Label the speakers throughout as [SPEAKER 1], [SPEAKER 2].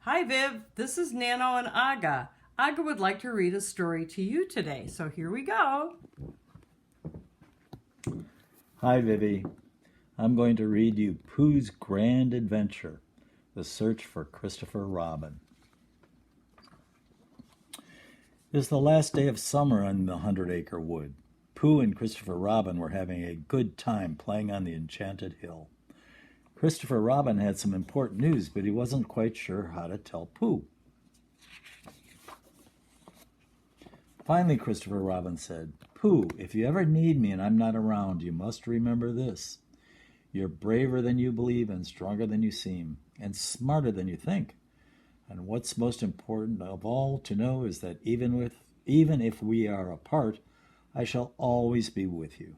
[SPEAKER 1] Hi, Viv. This is Nano and Aga. Aga would like to read a story to you today, so here we go.
[SPEAKER 2] Hi, Vivi. I'm going to read you Pooh's Grand Adventure, The Search for Christopher Robin. It was the last day of summer in the 100-Acre Wood. Pooh and Christopher Robin were having a good time playing on the Enchanted Hill. Christopher Robin had some important news, but he wasn't quite sure how to tell Pooh. Finally, Christopher Robin said, "Pooh, if you ever need me and I'm not around, you must remember this. You're braver than you believe and stronger than you seem, and smarter than you think. And what's most important of all to know is that even if we are apart, I shall always be with you."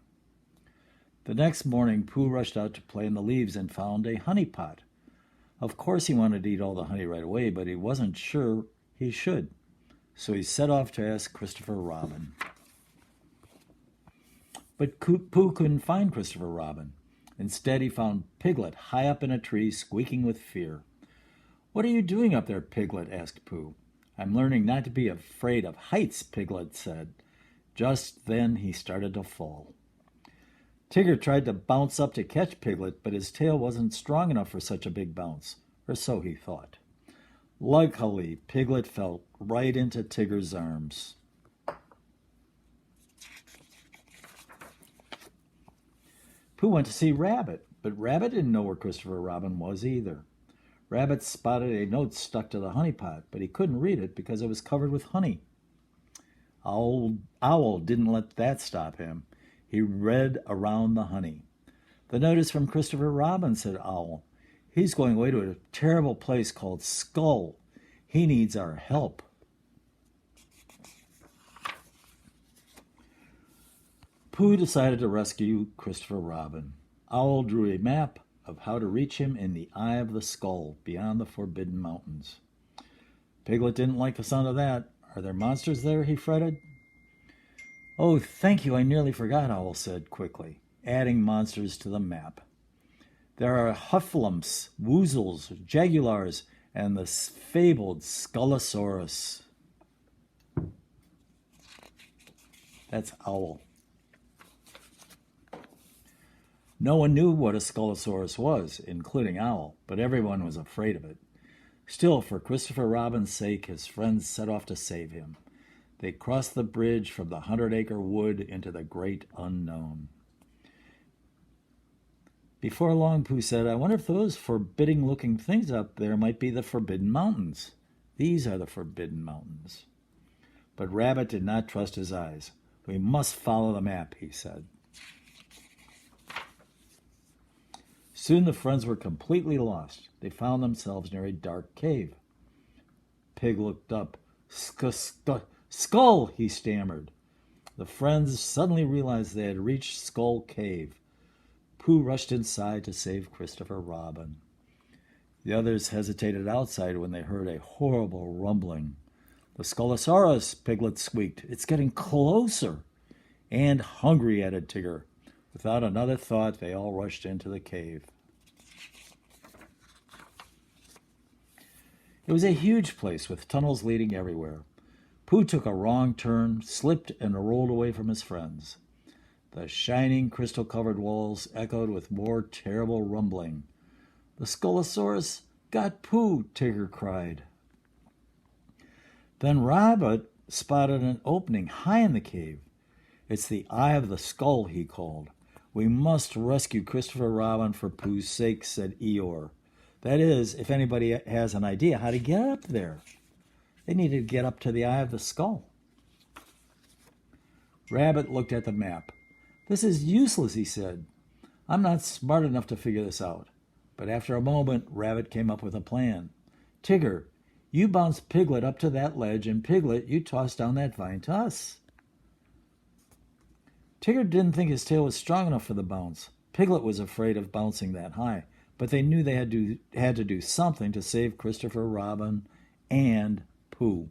[SPEAKER 2] The next morning, Pooh rushed out to play in the leaves and found a honey pot. Of course he wanted to eat all the honey right away, but he wasn't sure he should. So he set off to ask Christopher Robin. But Pooh couldn't find Christopher Robin. Instead, he found Piglet high up in a tree, squeaking with fear. "What are you doing up there, Piglet?" asked Pooh. "I'm learning not to be afraid of heights," Piglet said. Just then he started to fall. Tigger tried to bounce up to catch Piglet, but his tail wasn't strong enough for such a big bounce, or so he thought. Luckily, Piglet fell right into Tigger's arms. Pooh went to see Rabbit, but Rabbit didn't know where Christopher Robin was either. Rabbit spotted a note stuck to the honey pot, but he couldn't read it because it was covered with honey. Owl didn't let that stop him. He read around the honey. "The note is from Christopher Robin," said Owl. "He's going away to a terrible place called Skull. He needs our help." Pooh decided to rescue Christopher Robin. Owl drew a map of how to reach him in the eye of the skull beyond the Forbidden Mountains. Piglet didn't like the sound of that. "Are there monsters there?" he fretted. "Oh, thank you, I nearly forgot," Owl said quickly, adding monsters to the map. "There are Hufflumps, Woozles, Jagulars, and the fabled Skullosaurus." That's Owl. No one knew what a Skullosaurus was, including Owl, but everyone was afraid of it. Still, for Christopher Robin's sake, his friends set off to save him. They crossed the bridge from the 100-Acre Wood into the great unknown. Before long, Pooh said, "I wonder if those forbidding-looking things up there might be the Forbidden Mountains. These are the Forbidden Mountains." But Rabbit did not trust his eyes. "We must follow the map," he said. Soon the friends were completely lost. They found themselves near a dark cave. Pig looked up. "Skull," he stammered. The friends suddenly realized they had reached Skull Cave. Pooh rushed inside to save Christopher Robin. The others hesitated outside when they heard a horrible rumbling. "The Skullosaurus," Piglet squeaked. "It's getting closer." "And hungry," added Tigger. Without another thought, they all rushed into the cave. It was a huge place with tunnels leading everywhere. Pooh took a wrong turn, slipped, and rolled away from his friends. The shining, crystal-covered walls echoed with more terrible rumbling. "The Skullosaurus got Pooh!" Tigger cried. Then Rabbit spotted an opening high in the cave. "It's the eye of the skull," he called. "We must rescue Christopher Robin for Pooh's sake," said Eeyore. "That is, if anybody has an idea how to get up there." They needed to get up to the eye of the skull. Rabbit looked at the map. "This is useless," he said. "I'm not smart enough to figure this out." But after a moment, Rabbit came up with a plan. "Tigger, you bounce Piglet up to that ledge, and Piglet, you toss down that vine to us." Tigger didn't think his tail was strong enough for the bounce. Piglet was afraid of bouncing that high, but they knew they had to do something to save Christopher Robin and Pooh.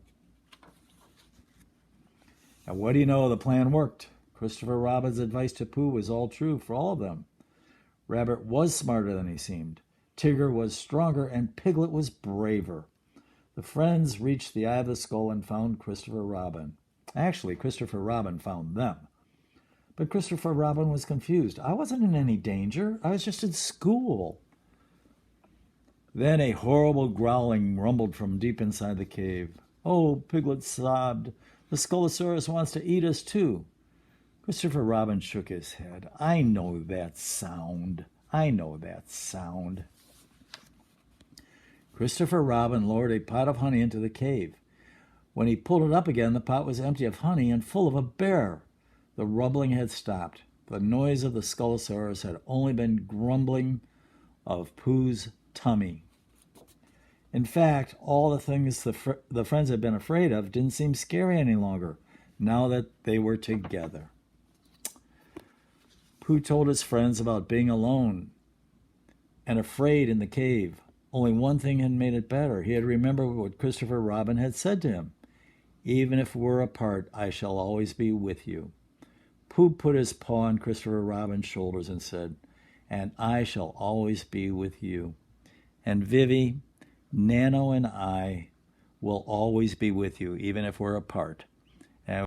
[SPEAKER 2] And what do you know? The plan worked. Christopher Robin's advice to Pooh was all true for all of them. Rabbit was smarter than he seemed. Tigger was stronger, and Piglet was braver. The friends reached the eye of the skull and found Christopher Robin. Actually, Christopher Robin found them. But Christopher Robin was confused. I wasn't in any danger. I was just in school. Then a horrible growling rumbled from deep inside the cave. Oh, Piglet sobbed. The Scolosaurus wants to eat us too. Christopher Robin shook his head. I know that sound. I know that sound. Christopher Robin lowered a pot of honey into the cave. When he pulled it up again, the pot was empty of honey and full of a bear. The rumbling had stopped. The noise of the Scolosaurus had only been grumbling of Pooh's tummy. In fact, all the things the friends had been afraid of didn't seem scary any longer, now that they were together. Pooh told his friends about being alone and afraid in the cave. Only one thing had made it better. He had remembered what Christopher Robin had said to him. Even if we're apart, I shall always be with you. Pooh put his paw on Christopher Robin's shoulders and said, and I shall always be with you. And Vivi, Nano and I will always be with you, even if we're apart.